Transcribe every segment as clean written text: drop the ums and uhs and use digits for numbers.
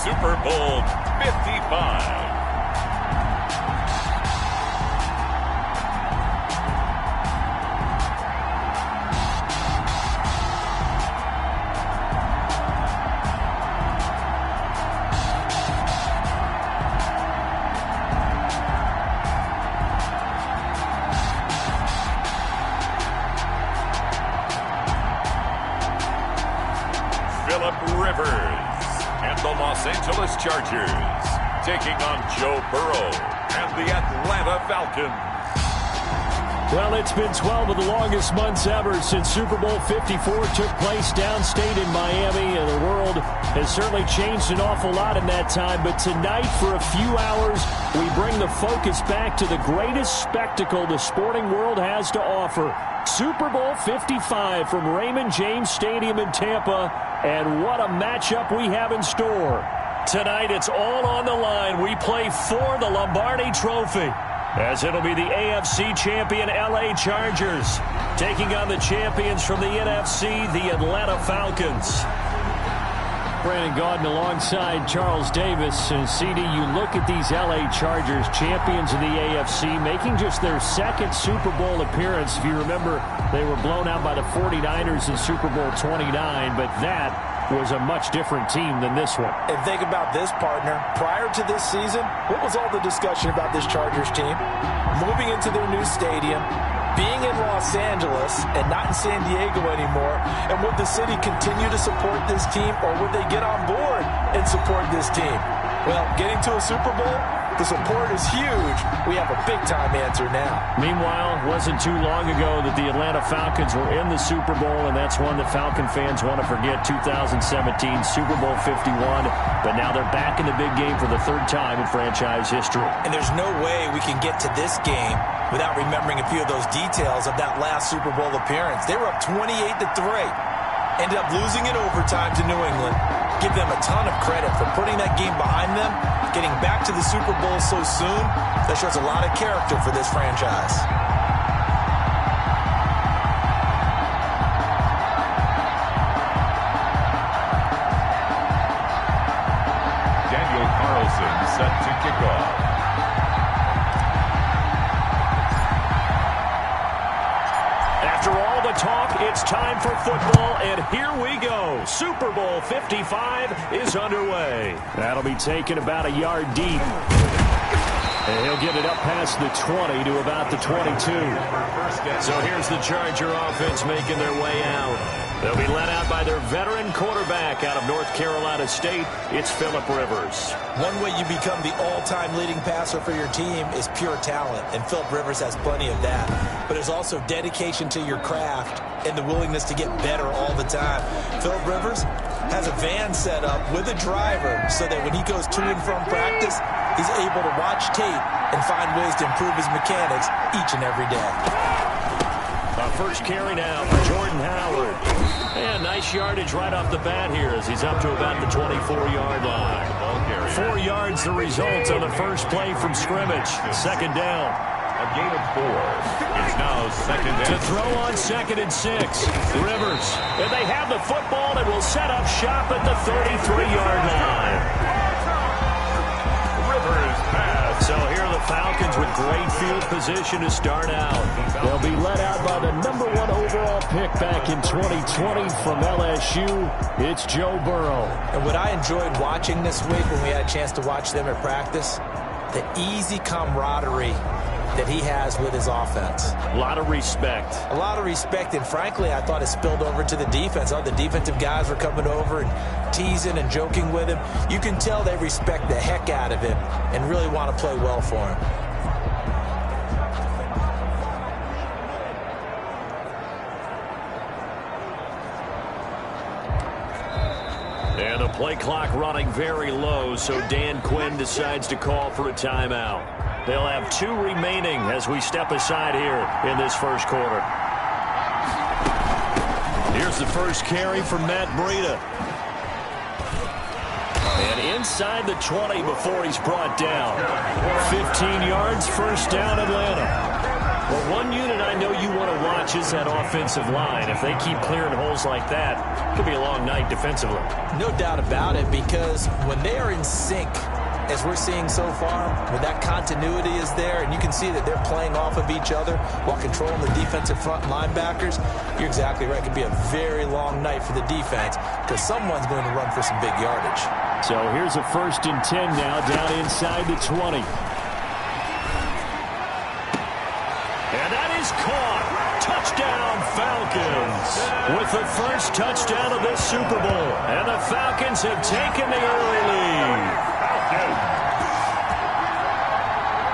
Super Bowl 55. Rivers and the Los Angeles Chargers taking on Joe Burrow and the Atlanta Falcons. Well, it's been 12 of the longest months ever since Super Bowl 54 took place downstate in Miami, and the world has certainly changed an awful lot in that time. But tonight, for a few hours, we bring the focus back to the greatest spectacle the sporting world has to offer. Super Bowl 55 from Raymond James Stadium in Tampa, and what a matchup we have in store. Tonight, it's all on the line. We play for the Lombardi Trophy, as it'll be the AFC champion LA Chargers taking on the champions from the NFC, the Atlanta Falcons. Brandon Gaudin alongside Charles Davis. And CD, you look at these LA Chargers, champions of the AFC, making just their second Super Bowl appearance. If you remember, they were blown out by the 49ers in Super Bowl 29, but that was a much different team than this one. And think about this, partner. Prior to this season, what was all the discussion about this Chargers team? Moving into their new stadium, being in Los Angeles and not in San Diego anymore, and would the city continue to support this team, or would they get on board and support this team? Well, getting to a Super Bowl, the support is huge. We have a big-time answer now. Meanwhile, it wasn't too long ago that the Atlanta Falcons were in the Super Bowl, and that's one that Falcon fans want to forget, 2017 Super Bowl 51. But now they're back in the big game for the third time in franchise history. And there's no way we can get to this game without remembering a few of those details of that last Super Bowl appearance. They were up 28-3. Ended up losing in overtime to New England. Give them a ton of credit for putting that game behind them, getting back to the Super Bowl so soon. That shows a lot of character for this franchise. Daniel Carlson set to kick off. After all the talk, it's time for football, and here we go. Super Bowl 55 is underway. That'll be taken about a yard deep. And he'll get it up past the 20 to about the 22. So here's the Charger offense making their way out. They'll be led out by their veteran quarterback out of North Carolina State. It's Phillip Rivers. One way you become the all-time leading passer for your team is pure talent, and Phillip Rivers has plenty of that. But there's also dedication to your craft and the willingness to get better all the time. Phillip Rivers has a van set up with a driver so that when he goes to and from practice, he's able to watch tape and find ways to improve his mechanics each and every day. First carry now for Jordan Howard. And nice yardage right off the bat here as he's up to about the 24-yard line. 4 yards the result on the first play from scrimmage. Second down. A gain of 4. It's now second and to throw on 2nd and 6. Rivers. And they have the football and will set up shop at the 33-yard line. Rivers pass. So here are the Falcons with great field position to start out. They'll be led out by the #1 overall pick back in 2020 from LSU. It's Joe Burrow. And what I enjoyed watching this week when we had a chance to watch them at practice, the easy camaraderie that he has with his offense. A lot of respect. A lot of respect, and frankly, I thought it spilled over to the defense. All the defensive guys were coming over and teasing and joking with him. You can tell they respect the heck out of him and really want to play well for him. And the play clock running very low, so Dan Quinn decides to call for a timeout. They'll have 2 remaining as we step aside here in this first quarter. Here's the first carry for Matt Breida. And inside the 20 before he's brought down. 15 yards, first down Atlanta. Well, one unit I know you want to watch is that offensive line. If they keep clearing holes like that, it could be a long night defensively. No doubt about it, because when they are in sync, as we're seeing so far, when that continuity is there, and you can see that they're playing off of each other while controlling the defensive front linebackers, you're exactly right. It could be a very long night for the defense because someone's going to run for some big yardage. So here's a 1st and 10 now, down inside the 20. And that is caught. Touchdown, Falcons. With the first touchdown of this Super Bowl. And the Falcons have taken the early lead.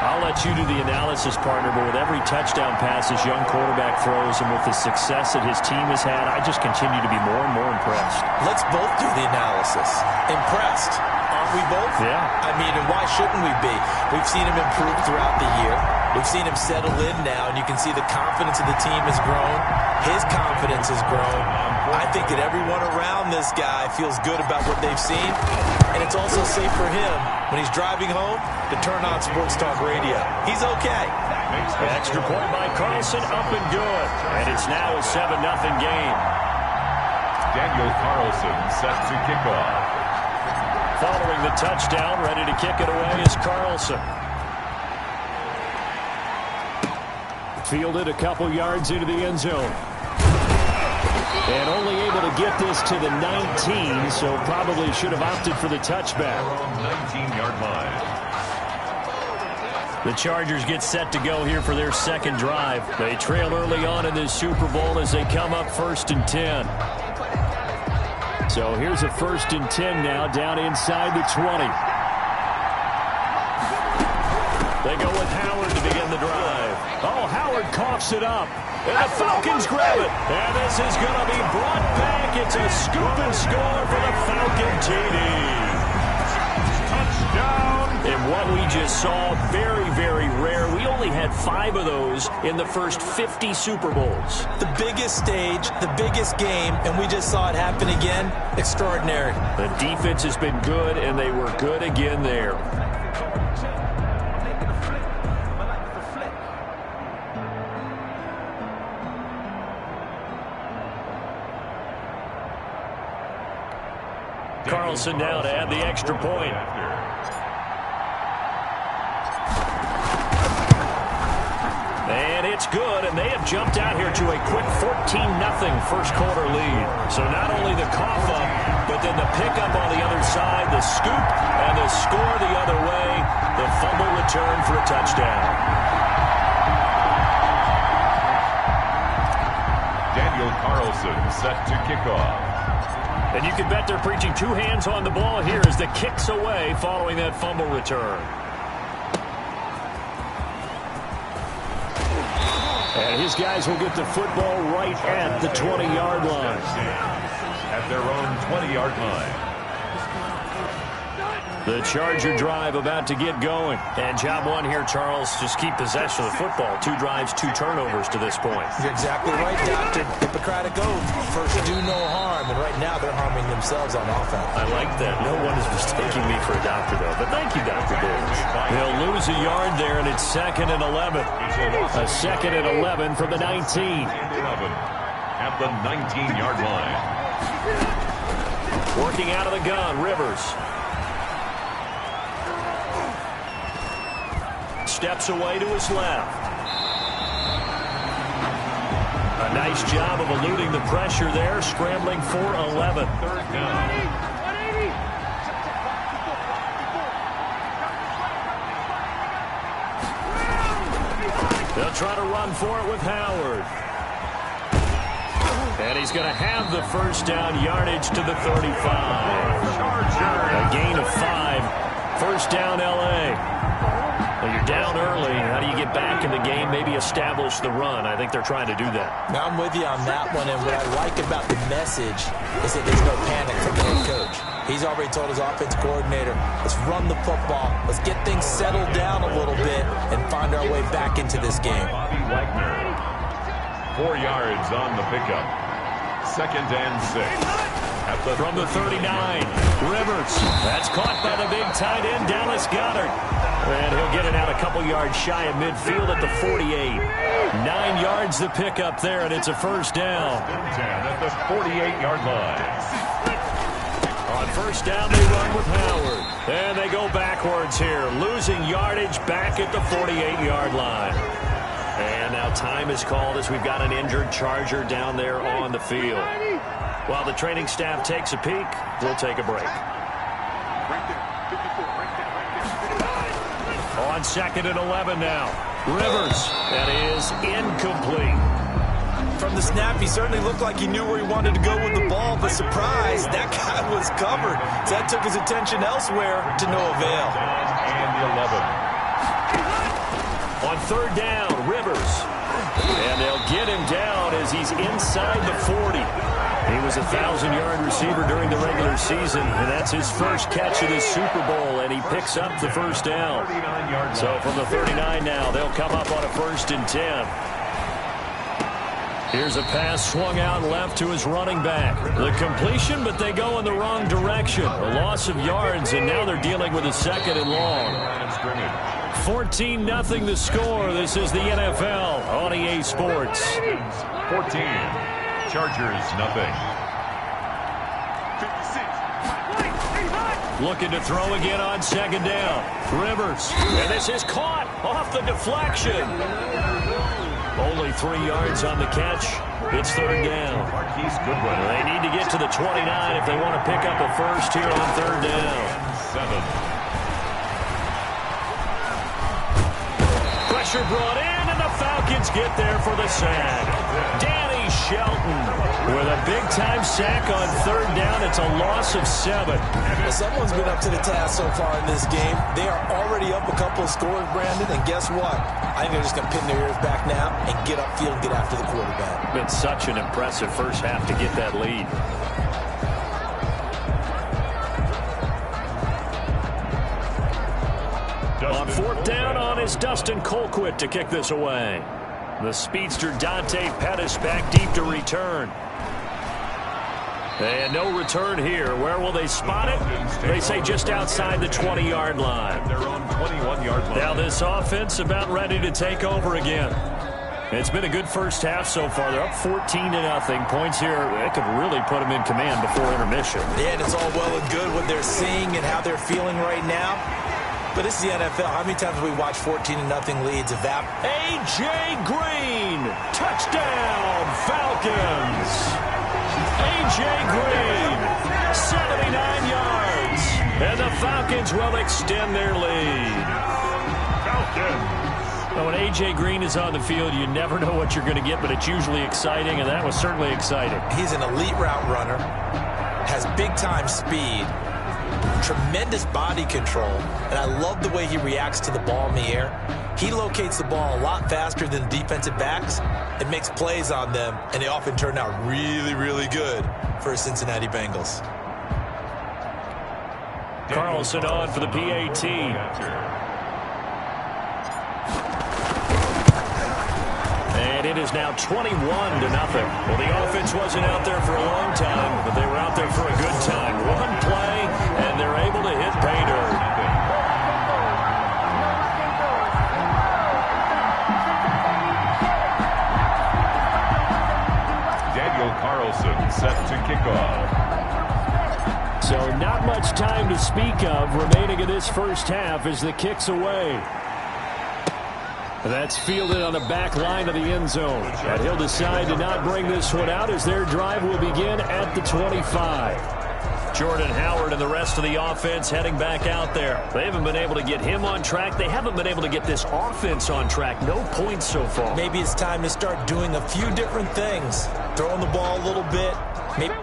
I'll let you do the analysis, partner, but with every touchdown pass this young quarterback throws and with the success that his team has had, I just continue to be more and more impressed. Let's both do the analysis. Impressed. Aren't we both? Yeah. I mean, and why shouldn't we be? We've seen him improve throughout the year. We've seen him settle in now, and you can see the confidence of the team has grown. His confidence has grown. I think that everyone around this guy feels good about what they've seen, and it's also safe for him when he's driving home to turn on Sports Talk Radio. He's okay. Extra point by Carlson, up and good. And it's now a 7-0 game. Daniel Carlson set to kick off. Following the touchdown, ready to kick it away is Carlson. Fielded a couple yards into the end zone. And only able to get this to the 19, so probably should have opted for the touchback. 19-yard line. The Chargers get set to go here for their second drive. They trail early on in this Super Bowl as they come up 1st and 10. So here's a 1st and 10 now, down inside the 20. They go with Howard to begin the drive. Oh, Howard coughs it up. And the Falcons grab it. And this is going to be brought back. It's a scoop and score for the Falcon TD. Touchdown. And what we just saw, very, very rare. We only had 5 of those in the first 50 Super Bowls. The biggest stage, the biggest game, and we just saw it happen again. Extraordinary. The defense has been good, and they were good again there. Carlson now to add the extra point. And it's good, and they have jumped out here to a quick 14-0 first quarter lead. So not only the cough up, but then the pickup on the other side, the scoop, and the score the other way, the fumble return for a touchdown. Daniel Carlson set to kick off. And you can bet they're preaching 2 hands on the ball here as the kick's away following that fumble return. And his guys will get the football right at the 20-yard line. At their own 20-yard line. The Charger drive about to get going. And job one here, Charles, just keep possession of the football. 2 drives, 2 turnovers to this point. You're exactly right, Doctor. Hippocratic oath. First, do no harm. And right now, they're harming themselves on offense. I like that. No one is mistaking me for a doctor, though. But thank you, Dr. Davis. They'll lose a yard there, and it's 2nd and 11. A 2nd and 11 from the 19. 11 at the 19-yard line. Working out of the gun, Rivers. Steps away to his left. A nice job of eluding the pressure there, scrambling for 11. 3rd down. They'll try to run for it with Howard. And he's going to have the first down, yardage to the 35. A gain of 5. First down, L.A. Well, you're down early. How do you get back in the game, maybe establish the run? I think they're trying to do that. Now, I'm with you on that one, and what I like about the message is that there's no panic from the head coach. He's already told his offense coordinator, let's run the football, let's get things settled down a little bit and find our way back into this game. Bobby Wagner. 4 yards on the pickup. 2nd and 6. From the 39, Rivers. That's caught by the big tight end, Dallas Goedert. And he'll get it out a couple yards shy of midfield at the 48. 9 yards to pick up there, and it's a first down. 10 at the 48-yard line. On first down, they run with Howard. And they go backwards here, losing yardage back at the 48-yard line. And now time is called as we've got an injured Charger down there on the field. While the training staff takes a peek, we'll take a break. On second and 11 now. Rivers. That is incomplete. From the snap, he certainly looked like he knew where he wanted to go with the ball, but surprise, that guy was covered. So that took his attention elsewhere to no avail. And the 11. On third down, Rivers. And they'll get him down as he's inside the 40. He was a 1,000-yard receiver during the regular season, and that's his first catch of this Super Bowl, and he picks up the first down. So from the 39 now, they'll come up on a 1st and 10. Here's a pass swung out left to his running back. The completion, but they go in the wrong direction. A loss of yards, and now they're dealing with a second and long. 14-0 the score. This is the NFL on EA Sports. 14. Chargers, nothing. Looking to throw again on second down. Rivers. And this is caught off the deflection. Only 3 yards on the catch. It's third down. They need to get to the 29 if they want to pick up a first here on third down. 7. Pressure brought in, and the Falcons get there for the sack. Danny Shelton with a big-time sack on third down. It's a loss of 7. Well, someone's been up to the task so far in this game. They are already up a couple of scores, Brandon, and guess what? I think they're just going to pin their ears back now and get upfield and get after the quarterback. Been such an impressive first half to get that lead. On fourth down on is Dustin Colquitt to kick this away. The speedster Dante Pettis back deep to return. And no return here. Where will they spot it? They say just outside the 20-yard line. Their own 21-yard line. Now this offense about ready to take over again. It's been a good first half so far. They're up 14-0. Points here, it could really put them in command before intermission. Yeah, and it's all well and good what they're seeing and how they're feeling right now. But this is the NFL. How many times have we watched 14-0 leads evaporate? A.J. Green, touchdown, Falcons. A.J. Green, 79 yards. And the Falcons will extend their lead. Falcons. Now, when A.J. Green is on the field, you never know what you're going to get, but it's usually exciting, and that was certainly exciting. He's an elite route runner, has big-time speed, tremendous body control, and I love the way he reacts to the ball in the air. He locates the ball a lot faster than defensive backs and makes plays on them, and they often turn out really, really good for Cincinnati Bengals. Carlson on for the PAT. And it is now 21-0. Well, the offense wasn't out there for a long time, but they were out there for a good time. One play, and they're able to hit pay dirt. Daniel Carlson set to kick off. So not much time to speak of remaining in this first half as the kick's away. That's fielded on the back line of the end zone. And he'll decide to not bring this one out as their drive will begin at the 25. Jordan Howard and the rest of the offense heading back out there. They haven't been able to get him on track. They haven't been able to get this offense on track. No points so far. Maybe it's time to start doing a few different things. Throwing the ball a little bit. Maybe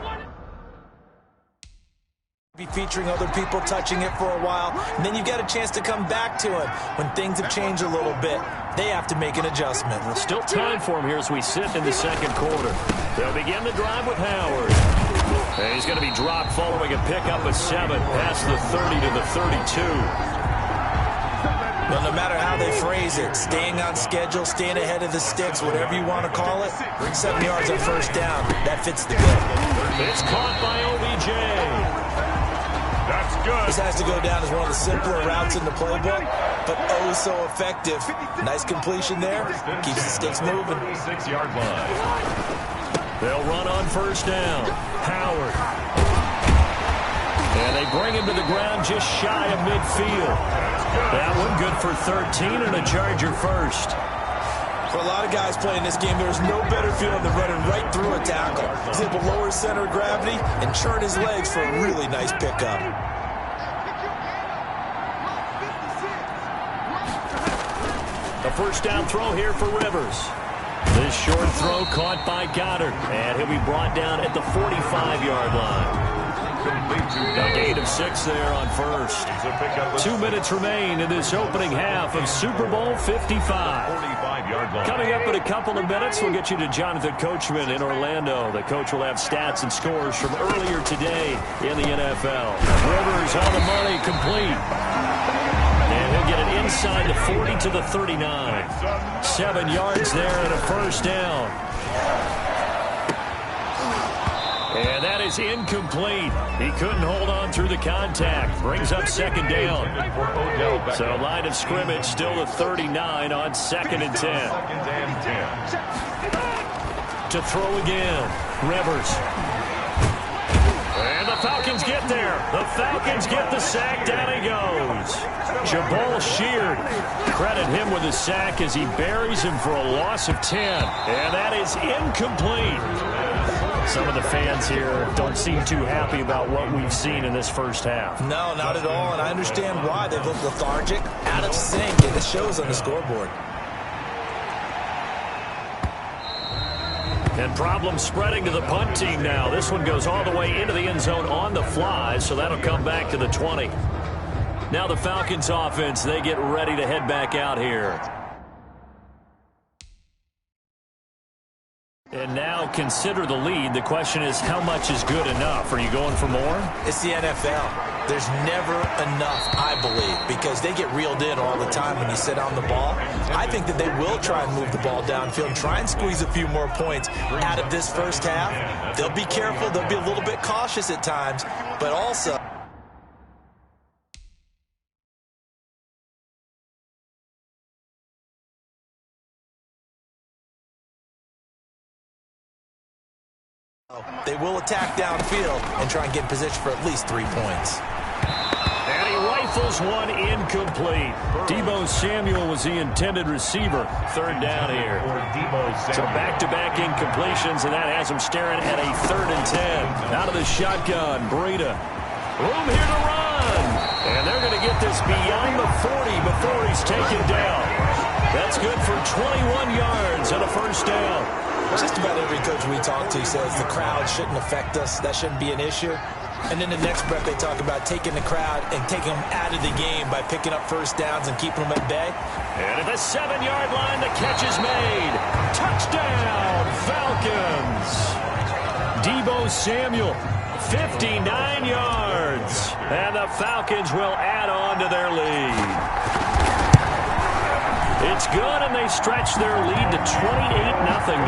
be featuring other people touching it for a while, and then you've got a chance to come back to it. When things have changed a little bit, they have to make an adjustment. There's still time for him here as we sit in the second quarter. They'll begin the drive with Howard. And he's going to be dropped following a pickup of 7 past the 30 to the 32. Well, no matter how they phrase it, staying on schedule, staying ahead of the sticks, whatever you want to call it, 7 yards on first down, that fits the bill. It's caught by OBJ. That's good. This has to go down as one of the simpler routes in the playbook, but oh so effective. Nice completion there. Keeps the sticks moving. 6-yard line. They'll run on first down. Howard. And they bring him to the ground just shy of midfield. That one good for 13 and a Charger first. For a lot of guys playing this game, there's no better feeling than running right through a tackle. He's able to lower his center of gravity and churn his legs for a really nice pickup. A first down throw here for Rivers. This short throw caught by Goddard, and he'll be brought down at the 45-yard line. A gain of 6 there on first. 2 minutes remain in this opening half of Super Bowl 55. Coming up in a couple of minutes, we'll get you to Jonathan Coachman in Orlando. The coach will have stats and scores from earlier today in the NFL. Rivers on the money, complete. And he'll get it inside the 40 to the 39. 7 yards there and a first down. And that is incomplete. He couldn't hold on through the contact. Brings up second down. So line of scrimmage still the 39 on 2nd and 10. To throw again. Rivers. And the Falcons get there. The Falcons get the sack. Down he goes. Jabal Sheard. Credit him with a sack as he buries him for a loss of 10. And that is incomplete. Some of the fans here don't seem too happy about what we've seen in this first half. No, not at all, and I understand why. They've looked lethargic, out of sync, and it shows on the scoreboard. And problems spreading to the punt team now. This one goes all the way into the end zone on the fly, so that'll come back to the 20. Now the Falcons offense, they get ready to head back out here. And now consider the lead. The question is, how much is good enough? Are you going for more? It's the NFL. There's never enough, I believe, because they get reeled in all the time when you sit on the ball. I think that they will try and move the ball downfield and try and squeeze a few more points out of this first half. They'll be careful. They'll be a little bit cautious at times, but also they will attack downfield and try and get in position for at least 3 points. And he rifles one incomplete. Deebo Samuel was the intended receiver. Third down here. So back-to-back incompletions, and that has him staring at a 3rd and 10. Out of the shotgun, Breida. Room here to run. And they're going to get this beyond the 40 before he's taken down. That's good for 21 yards and a first down. Just about every coach we talk to says the crowd shouldn't affect us. That shouldn't be an issue. And then the next breath they talk about taking the crowd and taking them out of the game by picking up first downs and keeping them at bay. And at the 7-yard line, the catch is made. Touchdown, Falcons. Deebo Samuel, 59 yards. And the Falcons will add on to their lead. It's good, and they stretch their lead to 28-0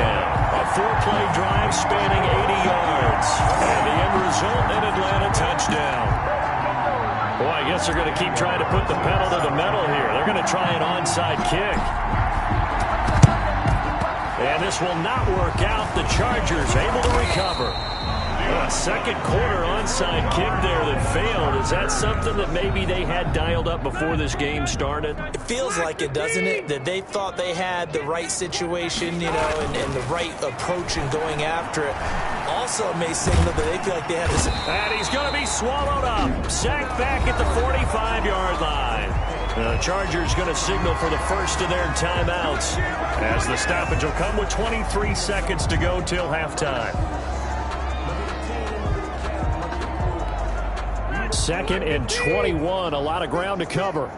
now. A 4-play drive spanning 80 yards. And the end result, an Atlanta touchdown. Boy, I guess they're going to keep trying to put the pedal to the metal here. They're going to try an onside kick. And this will not work out. The Chargers able to recover. A second quarter onside kick there that failed. Is that something that maybe they had dialed up before this game started? It feels like it, doesn't it? That they thought they had the right situation, you know, and the right approach in going after it. Also, it may signal that they feel like they had this. And he's going to be swallowed up. Sacked back at the 45-yard line. The Chargers going to signal for the first of their timeouts, as the stoppage will come with 23 seconds to go till halftime. 2nd and 21, a lot of ground to cover.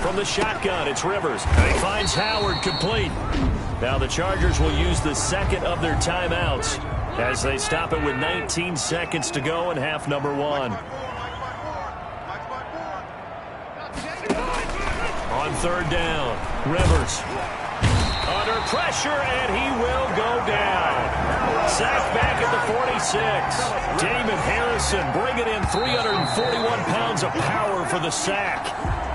From the shotgun, it's Rivers. And he finds Howard complete. Now the Chargers will use the second of their timeouts as they stop it with 19 seconds to go in half number 1. On 3rd down, Rivers. pressure, and he will go down. Sacked back at the 46. Damon Harrison bringing in 341 pounds of power for the sack.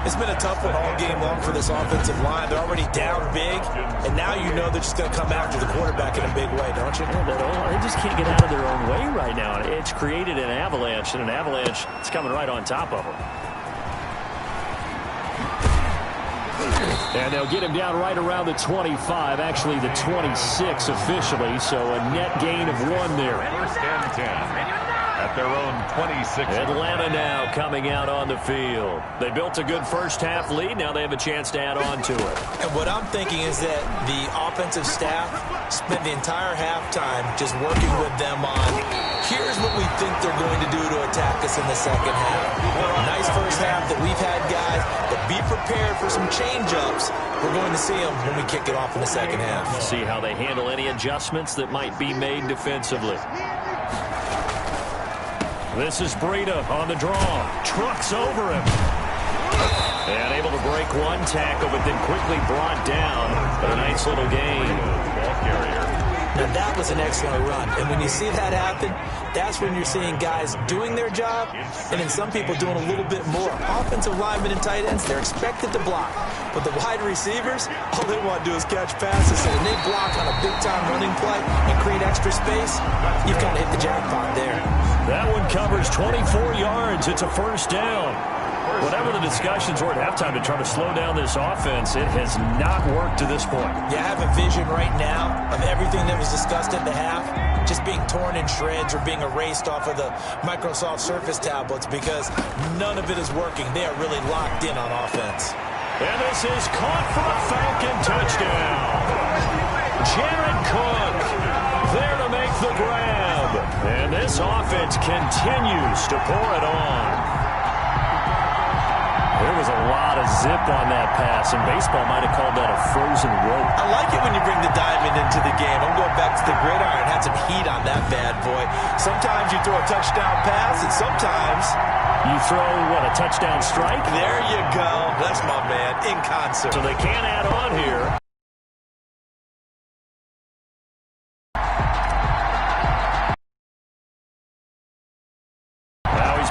It's been a tough one all game long for this offensive line. They're already down big, and now you know they're just going to come after the quarterback in a big way, don't you? Yeah, they just can't get out of their own way right now. It's created an avalanche, and an avalanche is coming right on top of them. And they'll get him down right around the 25, actually the 26 officially, so a net gain of 1 there. First and 10. At their own 26. Atlanta now coming out on the field. They built a good first-half lead. Now they have a chance to add on to it. And what I'm thinking is that the offensive staff spent the entire halftime just working with them on, here's what we think they're going to do to attack us in the second half. Nice first half that we've had, guys, but be prepared for some change-ups. We're going to see them when we kick it off in the second half. See how they handle any adjustments that might be made defensively. This is Breida on the draw. Trucks over him. And able to break one tackle, but then quickly brought down. But a nice little gain. Ball carrier. Now that was an excellent run. And when you see that happen, that's when you're seeing guys doing their job, and then some people doing a little bit more. Offensive linemen and tight ends, they're expected to block. But the wide receivers, all they want to do is catch passes. And when they block on a big-time running play and create extra space, you've kind of hit the jackpot there. That one covers 24 yards. It's a first down. Whatever the discussions were at halftime to try to slow down this offense, it has not worked to this point. You have a vision right now of everything that was discussed at the half just being torn in shreds or being erased off of the Microsoft Surface tablets because none of it is working. They are really locked in on offense. And this is caught for a Falcon touchdown. Jared Cook there to make the grab. And this offense continues to pour it on. There was a lot of zip on that pass, and baseball might have called that a frozen rope. I like it when you bring the diamond into the game. I'm going back to the gridiron. Had some heat on that bad boy. Sometimes you throw a touchdown pass, and sometimes you throw, a touchdown strike? There you go. That's my man, in concert. So they can't add on here.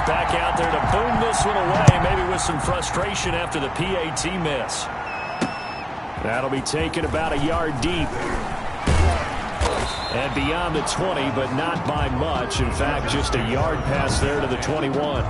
Back out there to boom this one away, maybe with some frustration after the PAT miss. That'll be taken about a yard deep. And beyond the 20, but not by much. In fact, just a yard pass there to the 21.